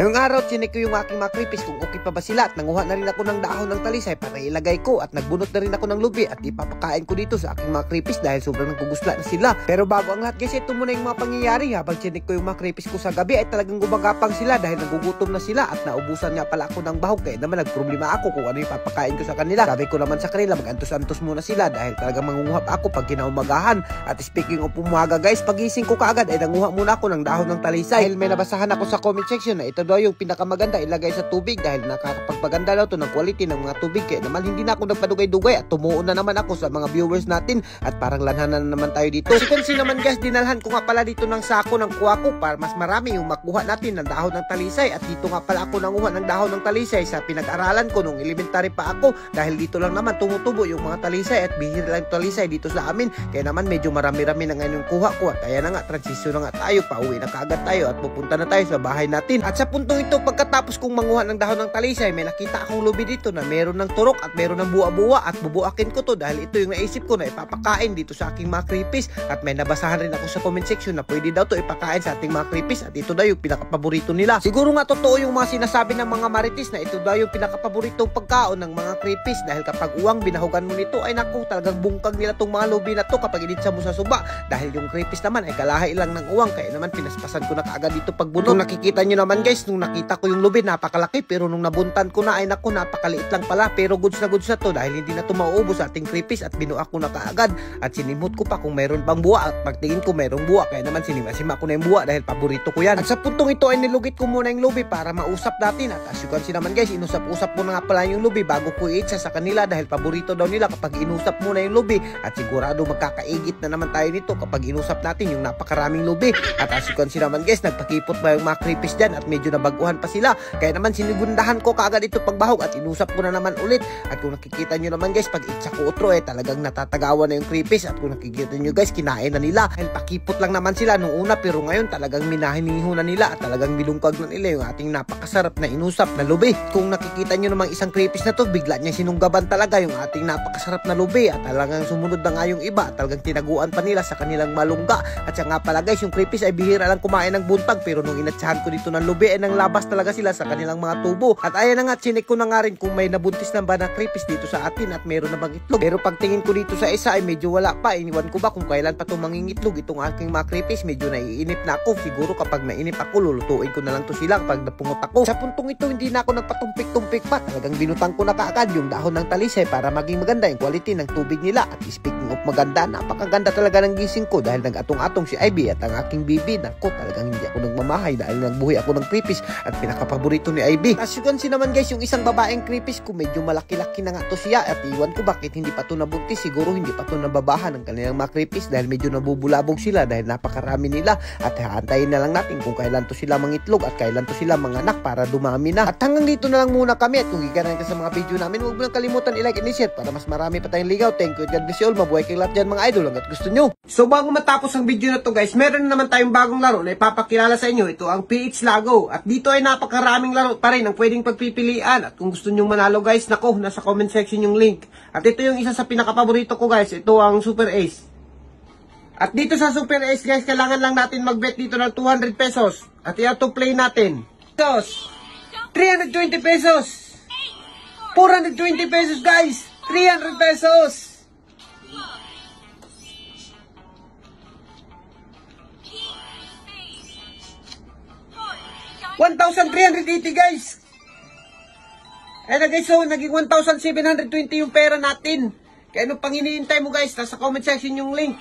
Ngayong araw, chinek ko yung aking mga creepies kung okay pa ba sila at nanguha na rin ako ng dahon ng talisay para ilagay ko at nagbunot na rin ako ng lubi at ipapakain ko dito sa aking mga creepies dahil sobrang nagugusla na sila. Pero bago ang lahat guys, ito muna yung mga pangyayari. Habang chinek ko yung mga creepies ko sa gabi ay talagang gumagapang sila dahil nagugutom na sila at naubusan nga pala ako ng bahog, kaya naman nagproblema ako kung ano yung papakain ko sa kanila. Sabi ko naman sa kanila magantos-antos muna sila dahil talagang mangunguhap ako pag kinaumagahan. At speaking of umaga guys, pagising ko kaagad ay nanguha muna ako ng dahon ng talisay dahil may nabasahan ako sa comment section na ito daw yung pinakamaganda ilagay sa tubig dahil nakakapagpaganda daw to ng quality ng mga tubig. Kaya naman hindi na ako nagpadugay-dugay at tumuon na naman ako sa mga viewers natin at parang lanhanan na naman tayo dito. Si Konsi naman guys, dinalhan ko nga pala dito ng sako ng kuha ko para mas marami yung makuha natin ng dahon ng talisay. At dito nga pala ako nanguha ng dahon ng talisay sa pinag-aralan ko nung elementary pa ako dahil dito lang naman tumutubo yung mga talisay at bihira lang talisay dito sa amin. Kaya naman medyo marami-rami na ngayon yung kuha ko at kaya na nga transisyon na nga tayo, pauwi na kaagad tayo at pupunta na tayo sa bahay natin. At sa puntong ito, pagkatapos kong manguha ng dahon ng talisay, may nakita akong lubi dito na meron ng turok at meron ng buwa-buwa at bubuakin ko to dahil ito yung naisip ko na ipapakain dito sa aking mga creepies. At may nabasahan rin ako sa comment section na pwede daw to ipakain sa ating mga creepies at ito daw yung pinakapaborito nila. Siguro nga totoo yung mga sinasabi ng mga marites na ito daw yung pinakapaboritong pagkaon ng mga creepies dahil kapag uwang binahugan mo nito ay naku, talagang bungkag nila tong mga lubi na to kapag initsa mo sa suba dahil yung creepies naman ay kalahay lang ng uwang. Kaya naman pinaspasan ko na kaagad dito pagbunot. Kung nakikita nyo naman guys, nung nakita ko yung lubi napakalaki, pero nung nabuntan ko na ay naku, napakaliit lang pala. Pero goods na to dahil hindi na to mauubos sa ating creepies at binuak ko na kaagad at sinimot ko pa kung meron pang buwa at pagtingin ko merong buwa. Kaya naman sinima-sima ko na yung buwa dahil paborito ko yan. At sa puntong ito ay nilugit ko muna yung lubi para mausap natin. At as you can see naman guys, inusap-usap ko na nga pala yung lubi bago ko i-itsa sa kanila dahil paborito daw nila kapag inusap muna yung lubi. At sigurado magkakaigit na naman tayo nito kapag inusap natin yung napakaraming lubi. At as you can see naman guys, nagpakipot ba yung mga creepies dyan at medyo nabaguhan pa sila. Kaya naman sinigundahan ko kaagad ito pagbahog at inusap ko na naman ulit. At kung nakikita nyo naman guys, pag itsa ko utro talagang natatagawan na yung creepies. At kung nakikita nyo guys, kinain na nila dahil pakipot lang naman sila nung una, pero ngayon talagang minahiniho na nila at talagang bilungkag na nila yung ating napakasarap na inusap na lubi. Kung nakikita nyo namang isang creepies na to, bigla niya sinunggaban talaga yung ating napakasarap na lubi at talagang sumunod na nga yung iba at talagang tinaguan pa nila sa kanilang malungga. At siya nga pala guys, yung creepies ay bihira lang kumain ng buntag, pero nung inatsahan ko dito ng lubi ay nang labas talaga sila sa kanilang mga tubo. At ayan na nga, chinek ko na nga rin kung may nabuntis na ba na creepies dito sa atin at meron na bang itlog. Pero pagtingin ko dito sa isa ay medyo wala pa. Iniwan ko ba kung kailan pa itong mangingitlog itong aking mga creepies. Medyo naiinip na ako. Siguro kapag nainip ako, lulutuin ko na lang to sila kapag napungot ako. Sa puntong ito, hindi na ako nagpatumpik-tumpik pa. Talagang binutang ko na kaagad yung dahon ng talisay para maging maganda yung quality ng tubig nila. At speaking of maganda, napakaganda talaga ng gising ko dahil nag-atong-atong si Ivy at ang aking baby. Naku, talagang hindi ako nagmamahay dahil nagbuhay ako ng creepies at pinakapaborito ni Ivy. As you can see naman guys, yung isang babaeng creepies ko medyo malaki-laki na nga to siya at iwan ko bakit hindi pa to nabuntis. Siguro hindi pa to nababahan ng kanilang mga creepies dahil medyo nabubulabog sila dahil napakarami nila. At haantayin na lang natin kung kailan to sila mangitlog at kailan to sila manganak para dumami na. At hanggang dito na lang muna kami at kung giganahan ka sa mga video namin, huwag mo lang kalimutan i-like and i-share para mas marami pa tayong ligaw. Thank you, God bless you all. Mabuhay kayong lahat dyan mga idol hanggat gusto nyo. So bago matapos ang video na to guys, meron na naman tayong bagong laro na ipapakilala sa inyo. Ito ang PH Lago at dito ay napakaraming laro pa rin ang pwedeng pagpipilian. At kung gusto nyo manalo guys, nako, nasa comment section yung link. At ito yung isa sa pinakapaborito ko guys, ito ang Super Ace. At dito sa Super Ace guys, kailangan lang natin mag-bet dito ng 200 pesos. At i-auto play natin. 320 pesos. 420 pesos guys. 300 pesos. 1,380 guys. Ayan na guys, so naging 1,720 yung pera natin. Kaya anong pang hinihintay mo guys, nasa comment section yung link.